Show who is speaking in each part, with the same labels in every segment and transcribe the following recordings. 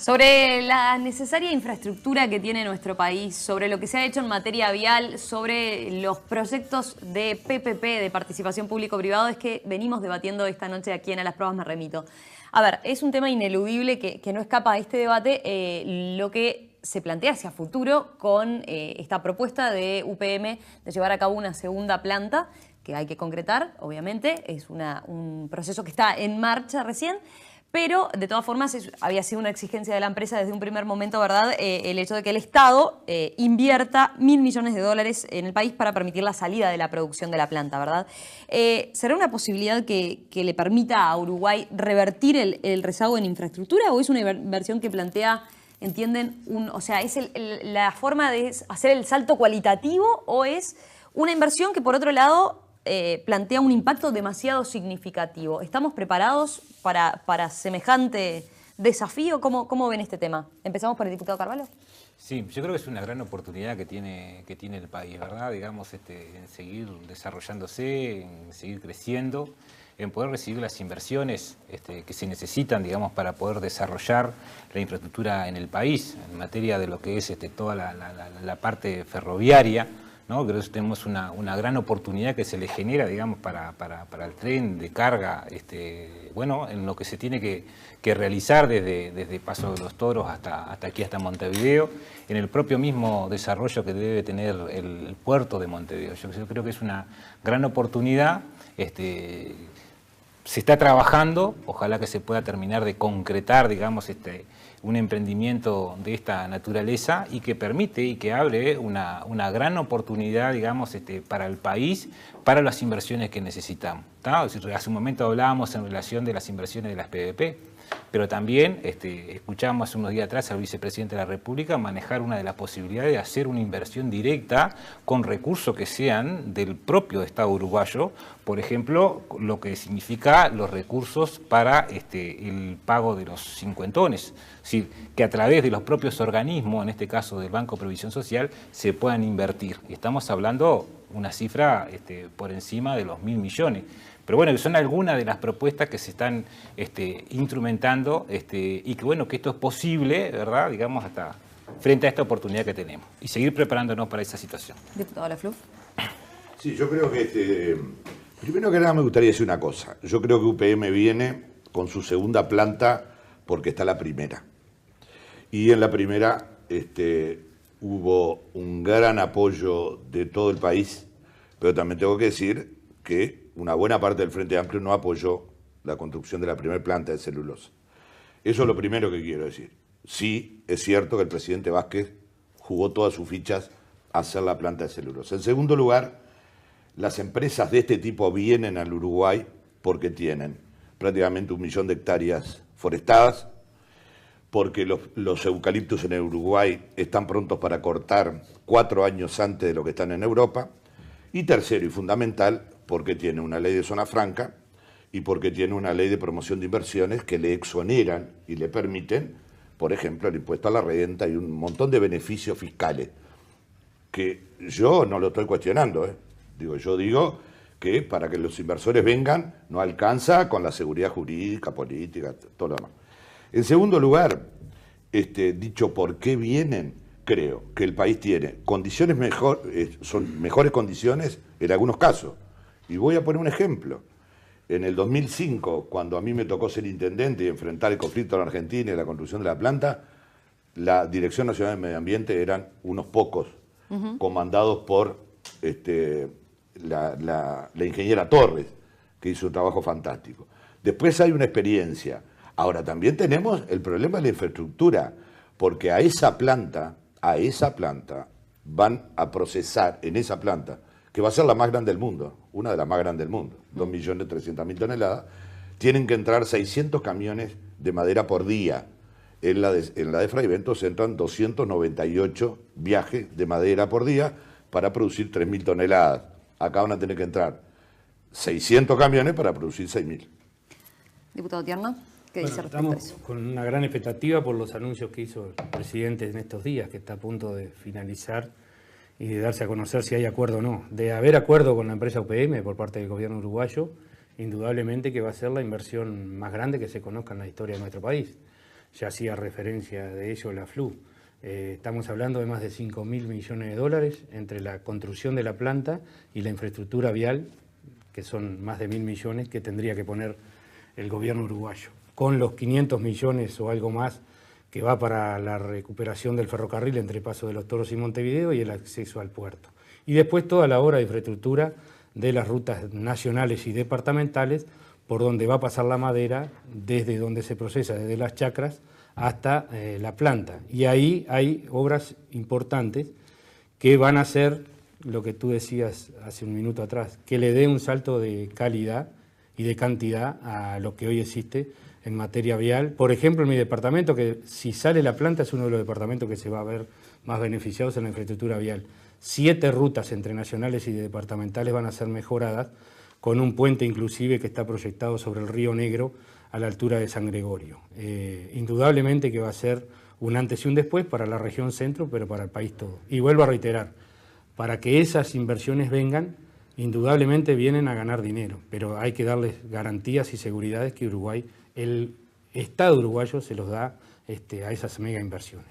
Speaker 1: Sobre la necesaria infraestructura que tiene nuestro país, sobre lo que se ha hecho en materia vial, sobre los proyectos de PPP, de participación público-privado, es que venimos debatiendo esta noche aquí en A las Pruebas Me Remito. A ver, es un tema ineludible que no escapa a este debate, lo que se plantea hacia futuro con esta propuesta de UPM de llevar a cabo una segunda planta, que hay que concretar, obviamente, es un proceso que está en marcha recién. Pero, de todas formas, había sido una exigencia de la empresa desde un primer momento, ¿verdad? El hecho de que el Estado invierta $1.000 millones en el país para permitir la salida de la producción de la planta, ¿verdad? ¿Será una posibilidad que le permita a Uruguay revertir el rezago en infraestructura o es una inversión que plantea, entienden, o sea, es la forma de hacer el salto cualitativo o es una inversión que, por otro lado, plantea un impacto demasiado significativo? ¿Estamos preparados para semejante desafío? ¿Cómo ven este tema? ¿Empezamos por el diputado Carvalho?
Speaker 2: Sí, yo creo que es una gran oportunidad que tiene el país, ¿verdad? Digamos, en seguir desarrollándose, en seguir creciendo, en poder recibir las inversiones que se necesitan, digamos, para poder desarrollar la infraestructura en el país, en materia de lo que es toda la parte ferroviaria, ¿no? Creo que tenemos una gran oportunidad que se le genera, digamos, para el tren de carga, bueno, en lo que se tiene que realizar desde Paso de los Toros hasta aquí, hasta Montevideo, en el propio mismo desarrollo que debe tener el puerto de Montevideo. Yo creo que es una gran oportunidad. Se está trabajando, ojalá que se pueda terminar de concretar, digamos, un emprendimiento de esta naturaleza y que permite y que abre una gran oportunidad, digamos, para el país, para las inversiones que necesitamos, ¿tá? Hace un momento hablábamos en relación de las inversiones de las PPP, pero también escuchamos hace unos días atrás al vicepresidente de la República manejar una de las posibilidades de hacer una inversión directa con recursos que sean del propio Estado uruguayo, por ejemplo, lo que significa los recursos para el pago de los cincuentones, es decir, que a través de los propios organismos, en este caso del Banco de Previsión Social, se puedan invertir. Y estamos hablando una cifra por encima de los 1.000 millones. Pero bueno, son algunas de las propuestas que se están instrumentando y que bueno, que esto es posible, ¿verdad? Digamos, hasta frente a esta oportunidad que tenemos. Y seguir preparándonos para esa situación.
Speaker 1: Diputado Lafluf.
Speaker 3: Sí, yo creo que primero que nada me gustaría decir una cosa. Yo creo que UPM viene con su segunda planta porque está la primera. Y en la primera hubo un gran apoyo de todo el país, pero también tengo que decir que una buena parte del Frente Amplio no apoyó la construcción de la primera planta de celulosa. Eso es lo primero que quiero decir. Sí, es cierto que el presidente Vázquez jugó todas sus fichas a hacer la planta de celulosa. En segundo lugar, las empresas de este tipo vienen al Uruguay porque tienen prácticamente 1 millón de hectáreas forestadas, porque los eucaliptos en el Uruguay están prontos para cortar 4 años antes de lo que están en Europa, y tercero y fundamental, porque tiene una ley de zona franca y porque tiene una ley de promoción de inversiones que le exoneran y le permiten, por ejemplo, el impuesto a la renta y un montón de beneficios fiscales, que yo no lo estoy cuestionando, yo digo que para que los inversores vengan no alcanza con la seguridad jurídica, política, todo lo demás. En segundo lugar, dicho por qué vienen, creo que el país tiene condiciones son mejores condiciones en algunos casos. Y voy a poner un ejemplo. En el 2005, cuando a mí me tocó ser intendente y enfrentar el conflicto en la Argentina y la construcción de la planta, la Dirección Nacional de Medio Ambiente eran unos pocos, comandados por la ingeniera Torres, que hizo un trabajo fantástico. Después hay una experiencia. Ahora también tenemos el problema de la infraestructura, porque a esa planta van a procesar en esa planta, que va a ser la más grande del mundo, una de las más grandes del mundo, 2.300.000 toneladas, tienen que entrar 600 camiones de madera por día. En la de Fray Bentos entran 298 viajes de madera por día para producir 3.000 toneladas. Acá van a tener que entrar 600 camiones para producir 6.000.
Speaker 1: Diputado Tierno, ¿qué dice respecto a eso?
Speaker 4: Estamos con una gran expectativa por los anuncios que hizo el presidente en estos días, que está a punto de finalizar y de darse a conocer si hay acuerdo o no. De haber acuerdo con la empresa UPM por parte del gobierno uruguayo, indudablemente que va a ser la inversión más grande que se conozca en la historia de nuestro país. ya hacía referencia de ello la FLU. Estamos hablando de más de 5.000 millones de dólares entre la construcción de la planta y la infraestructura vial, que son más de 1.000 millones que tendría que poner el gobierno uruguayo, con los 500 millones o algo más que va para la recuperación del ferrocarril entre Paso de los Toros y Montevideo y el acceso al puerto. Y después toda la obra de infraestructura de las rutas nacionales y departamentales por donde va a pasar la madera, desde donde se procesa, desde las chacras hasta la planta. Y ahí hay obras importantes que van a hacer lo que tú decías hace un minuto atrás, que le dé un salto de calidad y de cantidad a lo que hoy existe en materia vial. Por ejemplo, en mi departamento, que si sale la planta es uno de los departamentos que se va a ver más beneficiados en la infraestructura vial. 7 rutas entre nacionales y departamentales van a ser mejoradas, con un puente inclusive que está proyectado sobre el Río Negro a la altura de San Gregorio. Indudablemente que va a ser un antes y un después para la región centro, pero para el país todo. Y vuelvo a reiterar, para que esas inversiones vengan, indudablemente vienen a ganar dinero, pero hay que darles garantías y seguridades que Uruguay, el Estado uruguayo se los da a esas mega inversiones.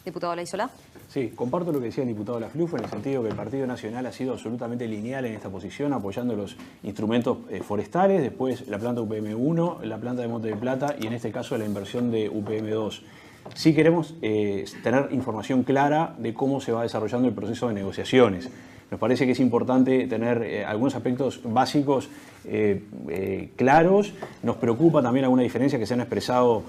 Speaker 1: Diputado Olaizola.
Speaker 5: Sí, comparto lo que decía el diputado Lafluf en el sentido que el Partido Nacional ha sido absolutamente lineal en esta posición, apoyando los instrumentos forestales, después la planta UPM-1, la planta de Monte de Plata y en este caso la inversión de UPM-2. Sí queremos tener información clara de cómo se va desarrollando el proceso de negociaciones. Nos parece que es importante tener algunos aspectos básicos claros. Nos preocupa también alguna diferencia que se han expresado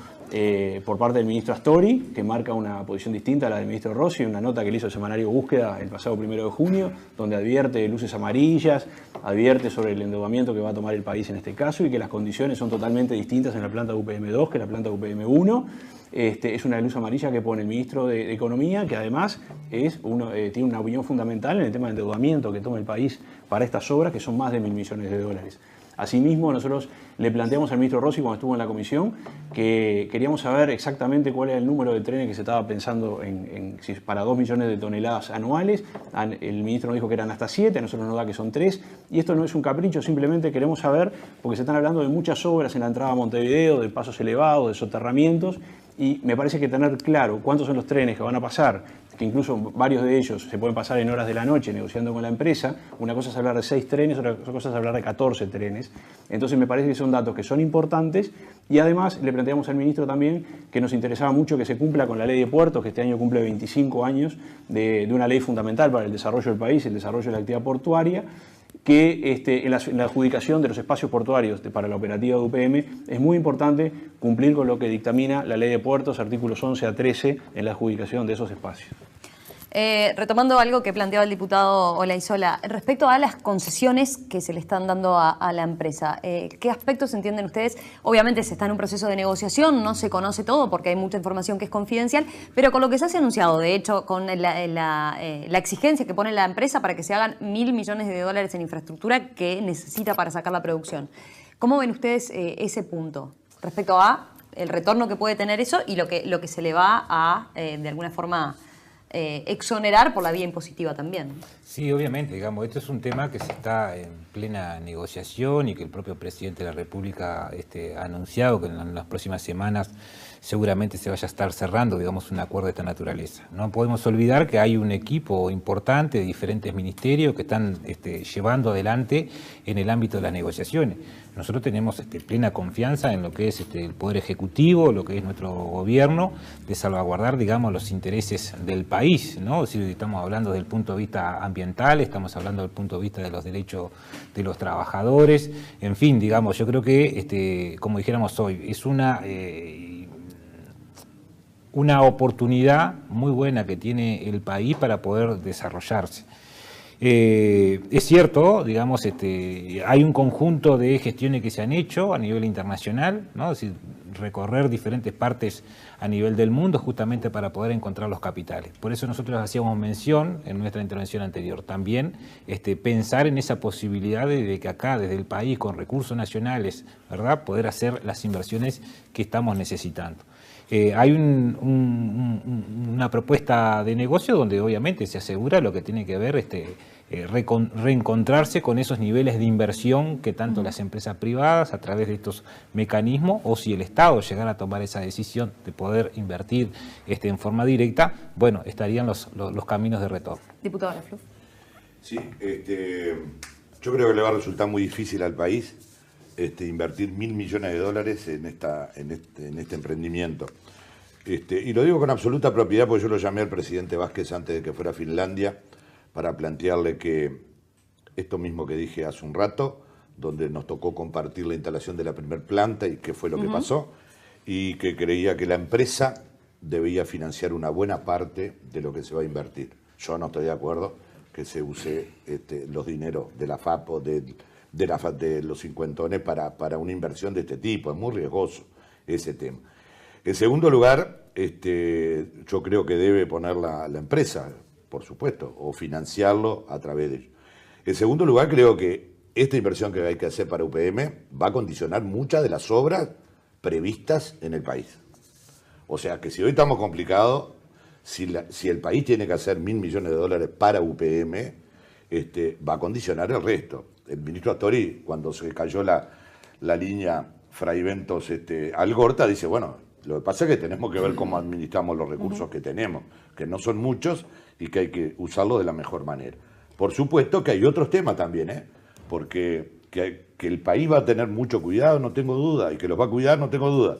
Speaker 5: por parte del ministro Astori, que marca una posición distinta a la del ministro Rossi, una nota que le hizo el semanario Búsqueda el pasado 1 de junio, donde advierte luces amarillas, advierte sobre el endeudamiento que va a tomar el país en este caso y que las condiciones son totalmente distintas en la planta UPM-2 que en la planta UPM-1. Es una luz amarilla que pone el ministro de Economía, que además tiene una opinión fundamental en el tema de endeudamiento que toma el país para estas obras, que son más de 1.000 millones de dólares. Asimismo, nosotros le planteamos al ministro Rossi cuando estuvo en la comisión que queríamos saber exactamente cuál era el número de trenes que se estaba pensando para 2 millones de toneladas anuales. El ministro nos dijo que eran hasta 7, a nosotros nos da que son 3. Y esto no es un capricho, simplemente queremos saber, porque se están hablando de muchas obras en la entrada a Montevideo, de pasos elevados, de soterramientos, y me parece que tener claro cuántos son los trenes que van a pasar, que incluso varios de ellos se pueden pasar en horas de la noche negociando con la empresa. Una cosa es hablar de 6 trenes, otra cosa es hablar de 14 trenes. Entonces me parece que son datos que son importantes y además le planteamos al ministro también que nos interesaba mucho que se cumpla con la ley de puertos, que este año cumple 25 años de una ley fundamental para el desarrollo del país, el desarrollo de la actividad portuaria, que en la adjudicación de los espacios portuarios para la operativa de UPM es muy importante cumplir con lo que dictamina la ley de puertos, artículos 11 a 13, en la adjudicación de esos espacios.
Speaker 1: Retomando algo que planteaba el diputado Olaizola, respecto a las concesiones que se le están dando a la empresa, ¿qué aspectos entienden ustedes? Obviamente se está en un proceso de negociación, no se conoce todo porque hay mucha información que es confidencial, pero con lo que se ha anunciado, de hecho, con la exigencia que pone la empresa para que se hagan 1.000 millones de dólares en infraestructura que necesita para sacar la producción. ¿Cómo ven ustedes ese punto respecto a el retorno que puede tener eso y lo que se le va a, de alguna forma, exonerar por la vía impositiva también?
Speaker 2: Sí, obviamente, digamos, esto es un tema que se está en plena negociación y que el propio presidente de la República ha anunciado que en las próximas semanas seguramente se vaya a estar cerrando, digamos, un acuerdo de esta naturaleza. No podemos olvidar que hay un equipo importante de diferentes ministerios que están llevando adelante en el ámbito de las negociaciones. Nosotros tenemos plena confianza en lo que es el Poder Ejecutivo, lo que es nuestro gobierno, de salvaguardar, digamos, los intereses del país, ¿no? Es decir, estamos hablando desde el punto de vista ambiental, estamos hablando desde el punto de vista de los derechos de los trabajadores, en fin, digamos, yo creo que, como dijéramos hoy, es una oportunidad muy buena que tiene el país para poder desarrollarse. Es cierto, digamos, hay un conjunto de gestiones que se han hecho a nivel internacional, ¿no? Es decir, recorrer diferentes partes a nivel del mundo justamente para poder encontrar los capitales. Por eso nosotros hacíamos mención en nuestra intervención anterior, también pensar en esa posibilidad de que acá, desde el país, con recursos nacionales, ¿verdad?, poder hacer las inversiones que estamos necesitando. Hay una propuesta de negocio donde obviamente se asegura lo que tiene que ver reencontrarse con esos niveles de inversión que tanto las empresas privadas a través de estos mecanismos, o si el Estado llegara a tomar esa decisión de poder invertir en forma directa, bueno, estarían los caminos de retorno. Diputado Lafluf.
Speaker 3: Sí, yo creo que le va a resultar muy difícil al país invertir $1.000 millones en este emprendimiento. Y lo digo con absoluta propiedad porque yo lo llamé al presidente Vázquez antes de que fuera a Finlandia para plantearle que esto mismo que dije hace un rato, donde nos tocó compartir la instalación de la primer planta y qué fue lo que pasó, y que creía que la empresa debía financiar una buena parte de lo que se va a invertir. Yo no estoy de acuerdo que se use los dineros de la FAPO, de los cincuentones para una inversión de este tipo. Es muy riesgoso ese tema. En segundo lugar, yo creo que debe poner la empresa, por supuesto, o financiarlo a través de ello. En segundo lugar, creo que esta inversión que hay que hacer para UPM va a condicionar muchas de las obras previstas en el país. O sea que si hoy estamos complicados, si el país tiene que hacer $1.000 millones para UPM, va a condicionar el resto. El ministro Astori, cuando se cayó la línea Fraiventos Algorta, dice, bueno, lo que pasa es que tenemos que ver cómo administramos los recursos que tenemos, que no son muchos y que hay que usarlos de la mejor manera. Por supuesto que hay otros temas también, porque que el país va a tener mucho cuidado, no tengo duda, y que los va a cuidar, no tengo duda.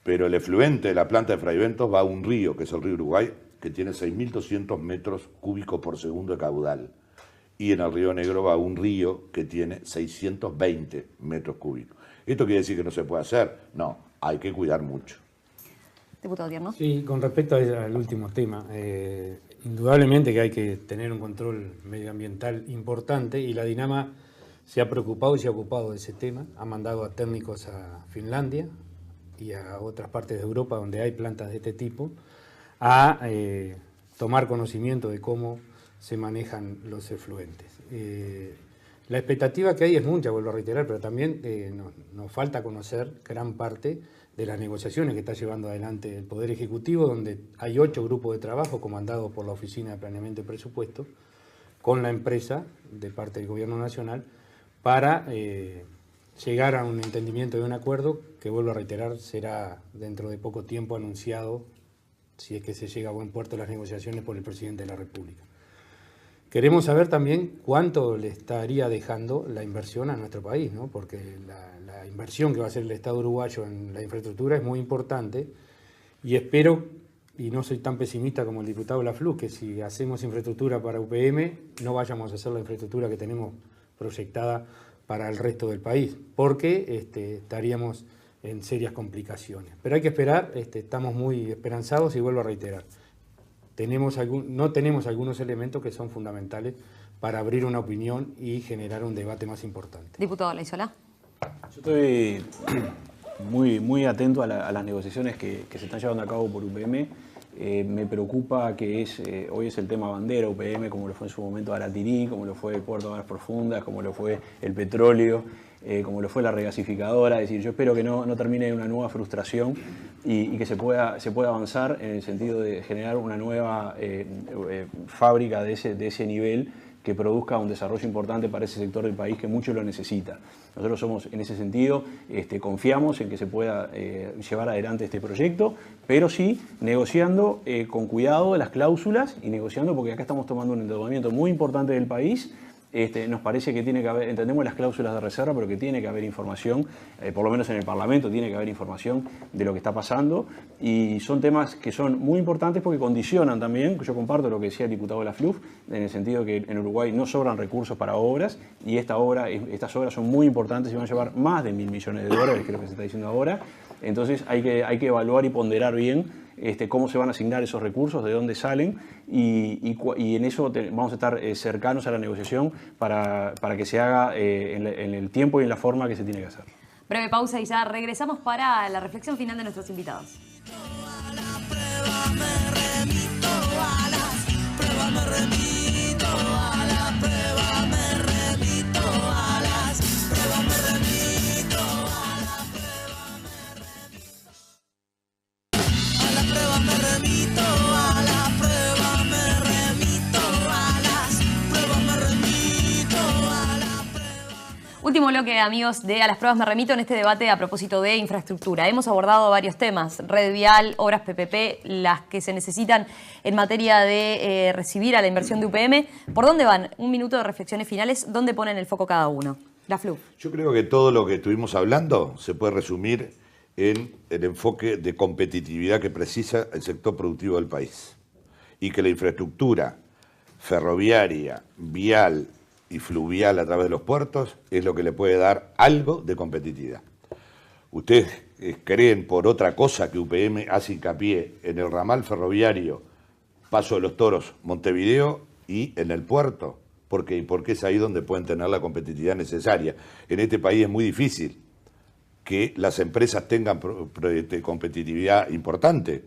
Speaker 3: Pero el efluente de la planta de Fraiventos va a un río, que es el río Uruguay, que tiene 6.200 metros cúbicos por segundo de caudal. Y en el río Negro va a un río que tiene 620 metros cúbicos. ¿Esto quiere decir que no se puede hacer? No, hay que cuidar mucho.
Speaker 1: Diputado Tierno.
Speaker 4: Sí, con respecto al último tema, indudablemente que hay que tener un control medioambiental importante y la Dinama se ha preocupado y se ha ocupado de ese tema. Ha mandado a técnicos a Finlandia y a otras partes de Europa donde hay plantas de este tipo a tomar conocimiento de cómo se manejan los efluentes. La expectativa que hay es mucha, vuelvo a reiterar, pero también nos falta conocer gran parte de las negociaciones que está llevando adelante el Poder Ejecutivo, donde hay 8 grupos de trabajo comandados por la Oficina de Planeamiento y Presupuesto, con la empresa de parte del Gobierno Nacional, para llegar a un entendimiento de un acuerdo que, vuelvo a reiterar, será dentro de poco tiempo anunciado, si es que se llega a buen puerto las negociaciones, por el Presidente de la República. Queremos saber también cuánto le estaría dejando la inversión a nuestro país, ¿no? Porque la inversión que va a hacer el Estado uruguayo en la infraestructura es muy importante y espero, y no soy tan pesimista como el diputado Lafluf, que si hacemos infraestructura para UPM no vayamos a hacer la infraestructura que tenemos proyectada para el resto del país, porque estaríamos en serias complicaciones. Pero hay que esperar, estamos muy esperanzados y vuelvo a reiterar. No tenemos algunos elementos que son fundamentales para abrir una opinión y generar un debate más importante.
Speaker 1: Diputado Laizola.
Speaker 5: Yo estoy muy atento a las negociaciones que se están llevando a cabo por UPM. Me preocupa que hoy es el tema bandera UPM, como lo fue en su momento Aratirí, como lo fue el Puerto de Aguas Profundas, como lo fue el petróleo, como lo fue la regasificadora. Es decir, yo espero que no termine en una nueva frustración y que se pueda avanzar en el sentido de generar una nueva fábrica de ese nivel que produzca un desarrollo importante para ese sector del país que mucho lo necesita. Nosotros somos, en ese sentido, confiamos en que se pueda llevar adelante este proyecto, pero sí negociando con cuidado las cláusulas y negociando, porque acá estamos tomando un endeudamiento muy importante del país. Nos parece que tiene que haber, entendemos las cláusulas de reserva, pero que tiene que haber información, por lo menos en el Parlamento tiene que haber información de lo que está pasando, y son temas que son muy importantes porque condicionan también, yo comparto lo que decía el diputado Lafluf, en el sentido que en Uruguay no sobran recursos para obras, y estas obras son muy importantes y van a llevar más de $1.000 millones, que es lo que se está diciendo ahora. Entonces hay que evaluar y ponderar bien cómo se van a asignar esos recursos, de dónde salen, y en eso vamos a estar cercanos a la negociación para que se haga en el tiempo y en la forma que se tiene que hacer.
Speaker 1: Breve pausa y ya regresamos para la reflexión final de nuestros invitados.
Speaker 6: A la prueba me remito, a las pruebas me remito.
Speaker 1: bloque, amigos, de A las Pruebas Me Remito en este debate a propósito de infraestructura. Hemos abordado varios temas, red vial, obras PPP, las que se necesitan en materia de recibir a la inversión de UPM. ¿Por dónde van? Un minuto de reflexiones finales. ¿Dónde ponen el foco cada uno? La Flu.
Speaker 3: Yo creo que todo lo que estuvimos hablando se puede resumir en el enfoque de competitividad que precisa el sector productivo del país. Y que la infraestructura ferroviaria, vial y fluvial a través de los puertos es lo que le puede dar algo de competitividad. ¿Ustedes creen por otra cosa que UPM hace hincapié en el ramal ferroviario Paso de los Toros, Montevideo y en el puerto? Porque es ahí donde pueden tener la competitividad necesaria. En este país es muy difícil que las empresas tengan competitividad importante,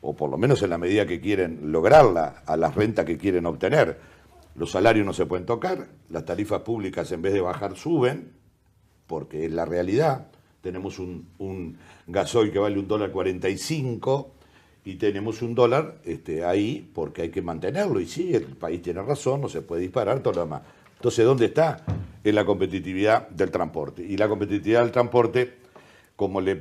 Speaker 3: o por lo menos en la medida que quieren lograrla, a las rentas que quieren obtener. Los salarios no se pueden tocar, las tarifas públicas en vez de bajar suben, porque es la realidad. Tenemos un gasoil que vale $1.45 y tenemos un dólar ahí porque hay que mantenerlo. Y sí, el país tiene razón, no se puede disparar, todo lo demás. Entonces, ¿dónde está? En la competitividad del transporte. Y la competitividad del transporte, como le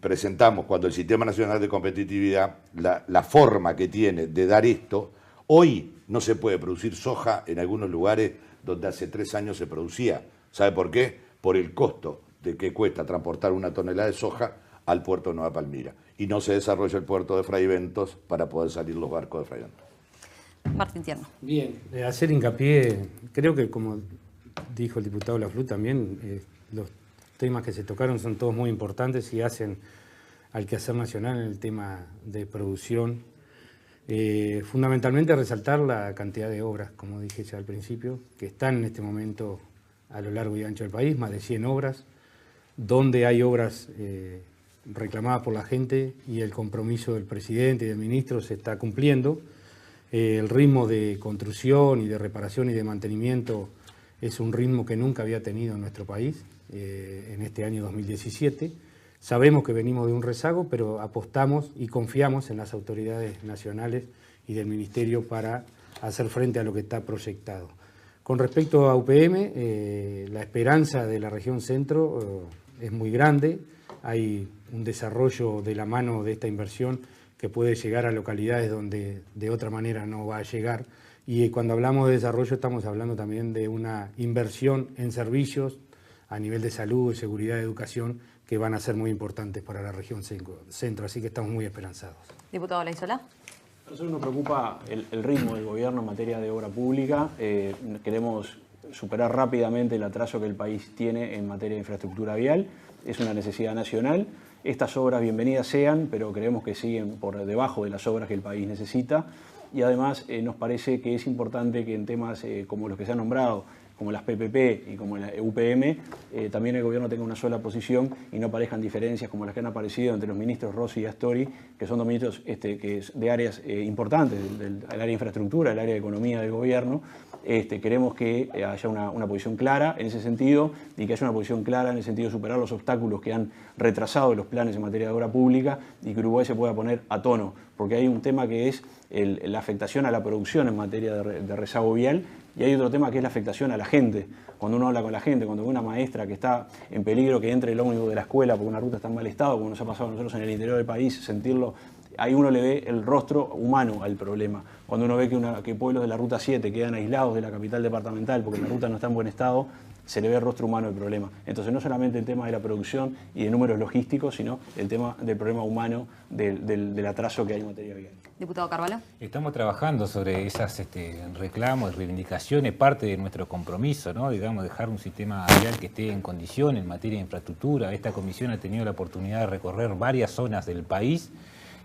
Speaker 3: presentamos cuando el Sistema Nacional de Competitividad, la forma que tiene de dar esto, hoy no se puede producir soja en algunos lugares donde hace 3 años se producía. ¿Sabe por qué? Por el costo de que cuesta transportar 1 tonelada de soja al puerto de Nueva Palmira. Y no se desarrolla el puerto de Fraiventos para poder salir los barcos de Fraiventos.
Speaker 1: Martín Tierno.
Speaker 4: Bien, hacer hincapié, creo que como dijo el diputado Laflú también, los temas que se tocaron son todos muy importantes y hacen al quehacer nacional en el tema de producción. Fundamentalmente resaltar la cantidad de obras, como dije ya al principio, que están en este momento a lo largo y ancho del país, más de 100 obras, donde hay obras reclamadas por la gente y el compromiso del presidente y del ministro se está cumpliendo. El ritmo de construcción y de reparación y de mantenimiento es un ritmo que nunca había tenido en nuestro país en este año 2017. Sabemos que venimos de un rezago, pero apostamos y confiamos en las autoridades nacionales y del Ministerio para hacer frente a lo que está proyectado. Con respecto a UPM, la esperanza de la región centro es muy grande. Hay un desarrollo de la mano de esta inversión que puede llegar a localidades donde de otra manera no va a llegar. Y cuando hablamos de desarrollo estamos hablando también de una inversión en servicios a nivel de salud, seguridad, educación, que van a ser muy importantes para la región centro, así que estamos muy esperanzados.
Speaker 1: Diputado Olaizola.
Speaker 5: A nosotros nos preocupa el ritmo del gobierno en materia de obra pública. Queremos superar rápidamente el atraso que el país tiene en materia de infraestructura vial. Es una necesidad nacional. Estas obras bienvenidas sean, pero creemos que siguen por debajo de las obras que el país necesita. Y además nos parece que es importante que en temas como los que se han nombrado, como las PPP y como la UPM, también el gobierno tenga una sola posición y no aparezcan diferencias como las que han aparecido entre los ministros Rossi y Astori, que son dos ministros de áreas importantes, del área de infraestructura, el área de economía del gobierno. Queremos que haya una posición clara en ese sentido y que haya una posición clara en el sentido de superar los obstáculos que han retrasado los planes en materia de obra pública y que Uruguay se pueda poner a tono, porque hay un tema que es la afectación a la producción en materia de rezago vial. Y hay otro tema que es la afectación a la gente. Cuando uno habla con la gente, cuando ve una maestra que está en peligro que entre el ómnibus de la escuela porque una ruta está en mal estado, como nos ha pasado a nosotros en el interior del país, sentirlo, ahí uno le ve el rostro humano al problema. Cuando uno ve que pueblos de la Ruta 7 quedan aislados de la capital departamental porque la ruta no está en buen estado, se le ve el rostro humano del problema. Entonces no solamente el tema de la producción y de números logísticos, sino el tema del problema humano del atraso que hay en materia vial.
Speaker 1: Diputado Carvalho.
Speaker 2: Estamos trabajando sobre esas reclamos, reivindicaciones, parte de nuestro compromiso, ¿no? Digamos, dejar un sistema vial que esté en condición en materia de infraestructura. Esta comisión ha tenido la oportunidad de recorrer varias zonas del país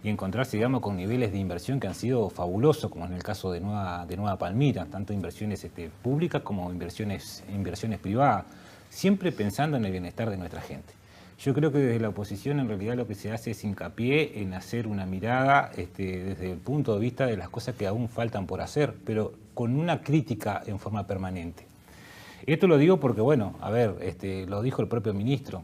Speaker 2: y encontrarse, digamos, con niveles de inversión que han sido fabulosos, como en el caso de Nueva Palmira, tanto inversiones públicas como inversiones privadas, siempre pensando en el bienestar de nuestra gente. Yo creo que desde la oposición en realidad lo que se hace es hincapié en hacer una mirada desde el punto de vista de las cosas que aún faltan por hacer, pero con una crítica en forma permanente. Esto lo digo porque, bueno, a ver, lo dijo el propio ministro.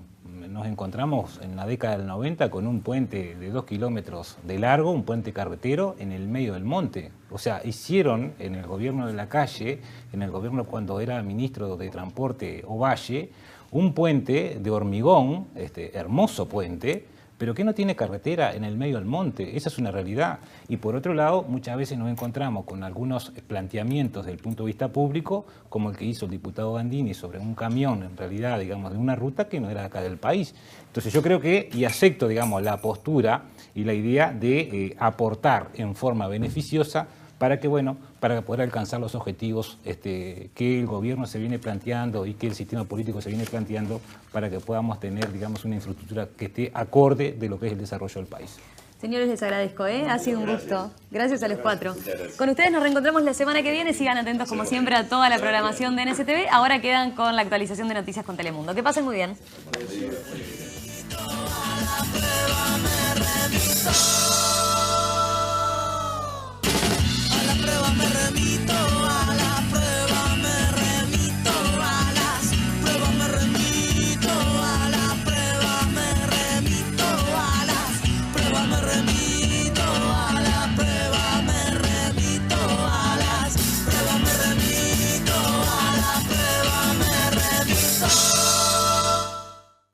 Speaker 2: Nos encontramos en la década del 90 con un puente de 2 kilómetros de largo, un puente carretero en el medio del monte. O sea, hicieron en el gobierno de la calle, en el gobierno cuando era ministro de Transporte Ovalle, un puente de hormigón, hermoso puente, pero que no tiene carretera en el medio del monte. Esa es una realidad. Y por otro lado, muchas veces nos encontramos con algunos planteamientos desde el punto de vista público, como el que hizo el diputado Gandini sobre un camión, en realidad, digamos, de una ruta que no era acá del país. Entonces yo creo que, y acepto, digamos, la postura y la idea de aportar en forma beneficiosa para que, bueno, para poder alcanzar los objetivos que el gobierno se viene planteando y que el sistema político se viene planteando para que podamos tener, digamos, una infraestructura que esté acorde de lo que es el desarrollo del país.
Speaker 1: Señores, les agradezco, ¿eh? Ha sido un gusto. Gracias a los cuatro. Con ustedes nos reencontramos la semana que viene. Sigan atentos, como siempre, a toda la programación de NSTV. Ahora quedan con la actualización de noticias con Telemundo. Que pasen muy bien.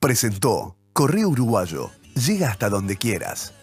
Speaker 6: Presentó Correo Uruguayo. Llega hasta donde quieras.